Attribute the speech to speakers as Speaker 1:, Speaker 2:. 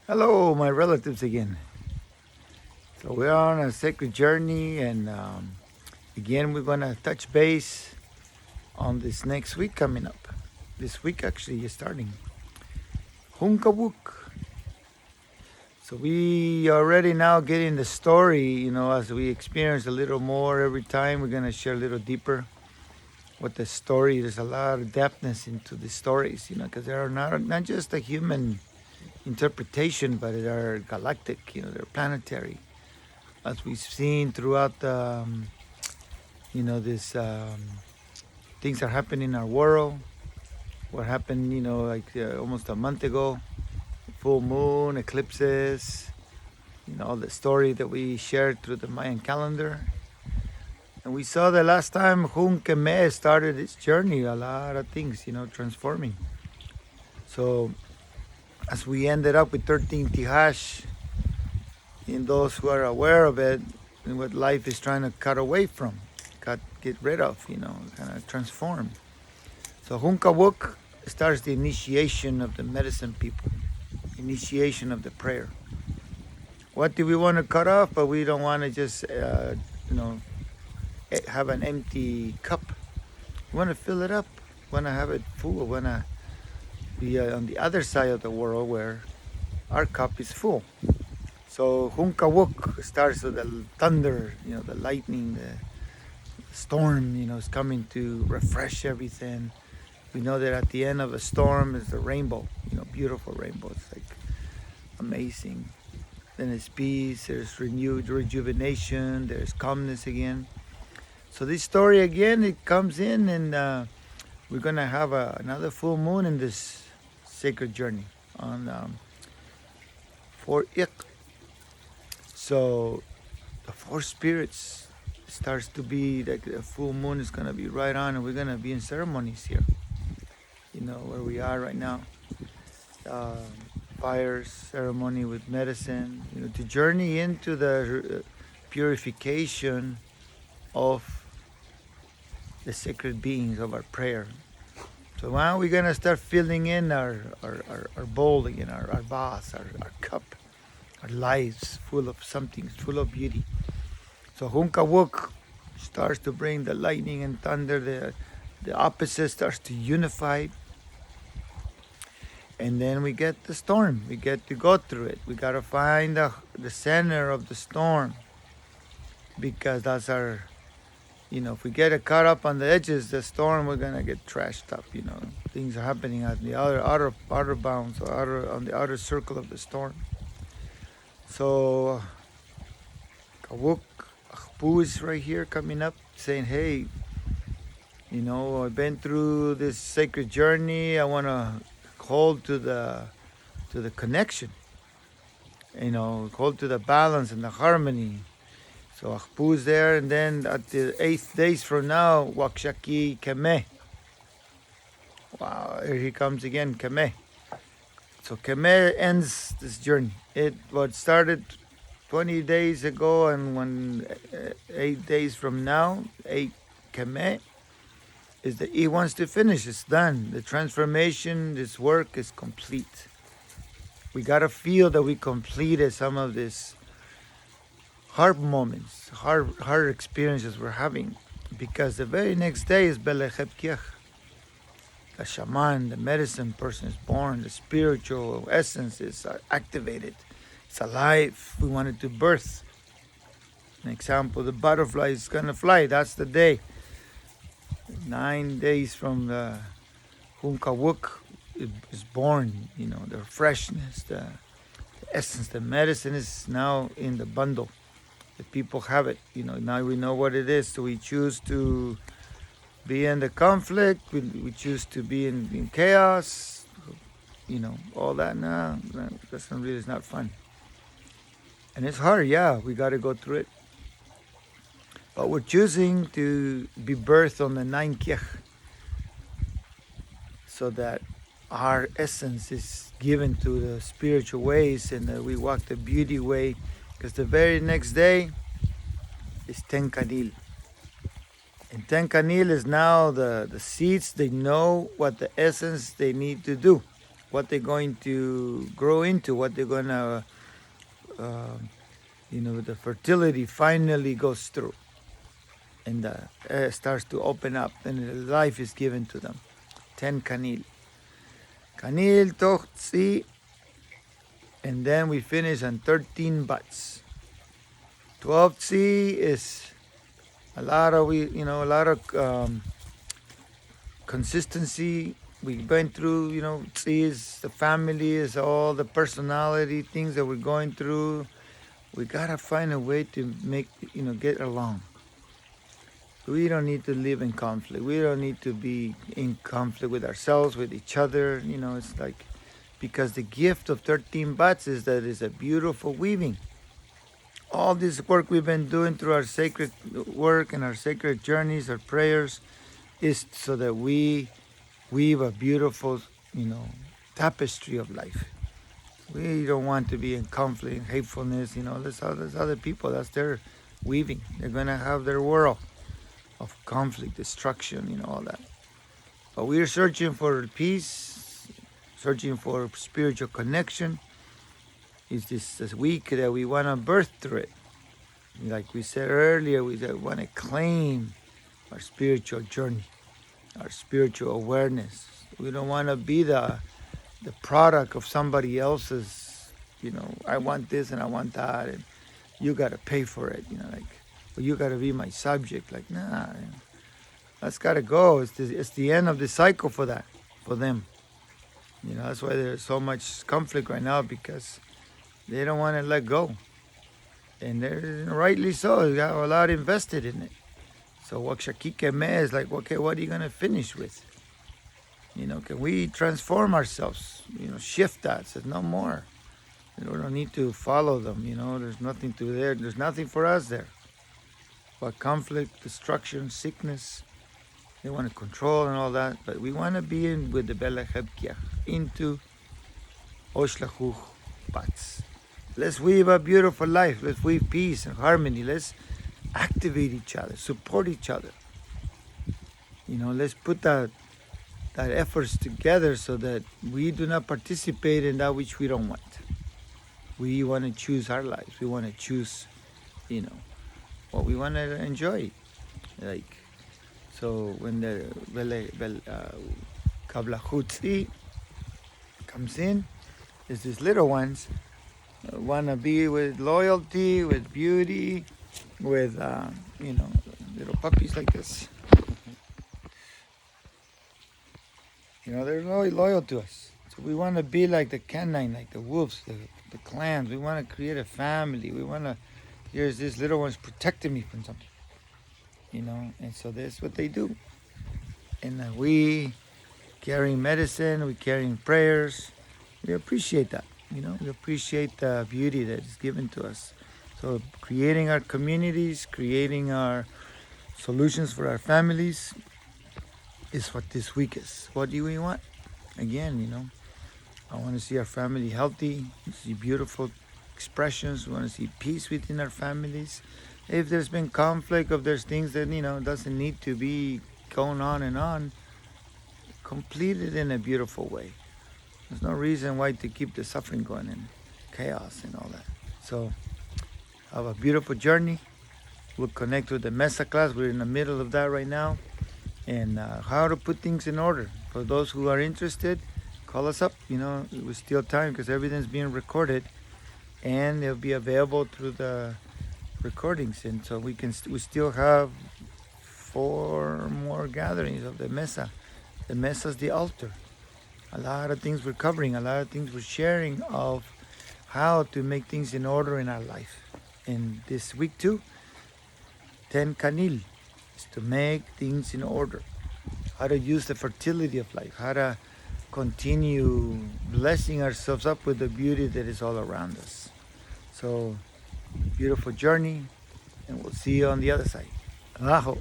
Speaker 1: Hello, my relatives again. So we're on a sacred journey, and again, we're gonna touch base on this next week coming up. This week actually is starting. Hunkawuk. So we already now getting the story, as we experience a little more every time, we're gonna share a little deeper what the story. There's a lot of depthness into the stories, because they are not just a human interpretation, but they are galactic, they're planetary. As we've seen throughout the, this things are happening in our world. What happened, almost a month ago, full moon, eclipses, all the story that we shared through the Mayan calendar. And we saw the last time Hunkeme started its journey, a lot of things, transforming. So as we ended up with 13 Tihash, in those who are aware of it and what life is trying to cut away from, get rid of, kind of transform. So Hunkawuk starts the initiation of the medicine people, initiation of the prayer. What do we want to cut off? But we don't want to just, have an empty cup. We want to fill it up. We want to have it full. We want to be on the other side of the world where our cup is full. So Hunkawuk starts with the thunder, the lightning, the storm, is coming to refresh everything. We know that at the end of a storm is the rainbow, beautiful rainbow. It's like amazing. Then there's peace, there's renewed rejuvenation, there's calmness again. So this story again, it comes in, and we're going to have another full moon in this sacred journey on 4 Ik. So the four spirits starts to be like the full moon is going to be right on, and we're going to be in ceremonies here, where we are right now. Fires, ceremony with medicine, to journey into the purification of the sacred beings of our prayer. So now we're going to start filling in our bowl again, our vase, our cup, our lives full of something, full of beauty. So Hunkawuk starts to bring the lightning and thunder, the opposite starts to unify. And then we get the storm. We get to go through it. We got to find the center of the storm, because that's our, if we get caught up on the edges, the storm, we're going to get trashed up, Things are happening at the outer bounds, or on the outer circle of the storm. So Kawok Ahpu is right here coming up saying, hey, I've been through this sacred journey. I want to hold to the connection, hold to the balance and the harmony. So Ahpu is there, and then at the 8th days from now, Wakshaki Keme. Wow, here he comes again, Keme. So Keme ends this journey. What started 20 days ago, and 8 days from now, 8 Keme, is that he wants to finish. It's done. The transformation, this work is complete. We got to feel that we completed some of these hard moments, hard experiences we're having, because the very next day is Belecheb Kiech. The shaman, the medicine person is born. The spiritual essence is activated. It's alive. We want it to birth. An example, the butterfly is going to fly. That's the day. 9 days from the Hunkawuk is born, the freshness, the essence, the medicine is now in the bundle. The people have it, now we know what it is. So we choose to be in the conflict, we choose to be in chaos, all that. No, it's not fun. And it's hard, yeah, we got to go through it. But we're choosing to be birthed on the 9 Kiech, so that our essence is given to the spiritual ways, and that we walk the beauty way, because the very next day is Tenkanil. And Tenkanil is now the seeds. They know what the essence they need to do. what they're going to grow into, what they're going to, the fertility finally goes through. And starts to open up, and life is given to them. 10 kanil. Kanil, toch, tzi, and then we finish on 13 butts. 12 tzi is a lot of consistency. We went through, tzi is the family, is all the personality things that we're going through. We gotta find a way to make, get along. We don't need to live in conflict. We don't need to be in conflict with ourselves, with each other. It's like, because the gift of 13 butts is that it's a beautiful weaving. All this work we've been doing through our sacred work and our sacred journeys, our prayers, is so that we weave a beautiful, tapestry of life. We don't want to be in conflict, hatefulness. There's other people. That's their weaving. They're going to have their world of conflict, destruction, all that. But we're searching for peace, searching for spiritual connection. It's this week that we want to birth through it. Like we said earlier, we want to claim our spiritual journey, our spiritual awareness. We don't want to be the product of somebody else's, I want this and I want that, and you got to pay for it, well, you got to be my subject. Like, nah, that's got to go. It's the end of the cycle for them. That's why there's so much conflict right now, because they don't want to let go. And they're rightly so. They got a lot invested in it. So Wakshakikeme is like, okay, what are you going to finish with? Can we transform ourselves? Shift that. Says no more. We don't need to follow them. There's nothing to there. There's nothing for us there. But conflict, destruction, sickness, they want to control and all that. But we want to be in with the Bela Hebkiach, into Oshlachuch Bats. Let's weave a beautiful life. Let's weave peace and harmony. Let's activate each other, support each other. Let's put that efforts together so that we do not participate in that which we don't want. We want to choose our lives. We want to choose, what we want to enjoy. So when the Kablachutzi comes in, there's these little ones want to be with loyalty, with beauty, with, little puppies like this. They're really loyal to us. So we want to be like the canine, like the wolves, the clans. We want to create a family. We want to, here's these little ones protecting me from something. And so that's what they do. And we carrying medicine, we carrying prayers. We appreciate that, we appreciate the beauty that is given to us. So creating our communities, creating our solutions for our families is what this week is. What do we want? Again, I want to see our family healthy, see beautiful expressions. We want to see peace within our families. If there's been conflict, if there's things that, doesn't need to be going on and on, complete it in a beautiful way. There's no reason why to keep the suffering going and chaos and all that. So have a beautiful journey. We'll connect with the Mesa class. We're in the middle of that right now. And how to put things in order. For those who are interested, call us up. It was still time because everything's being recorded, and it'll be available through the recordings. And so we still have 4 more gatherings of the Mesa. The Mesa is the altar. A lot of things we're covering, a lot of things we're sharing of how to make things in order in our life. And this week too, 10 Kanil. To make things in order, how to use the fertility of life, how to continue blessing ourselves up with the beauty that is all around us. So, beautiful journey, and we'll see you on the other side. Aho.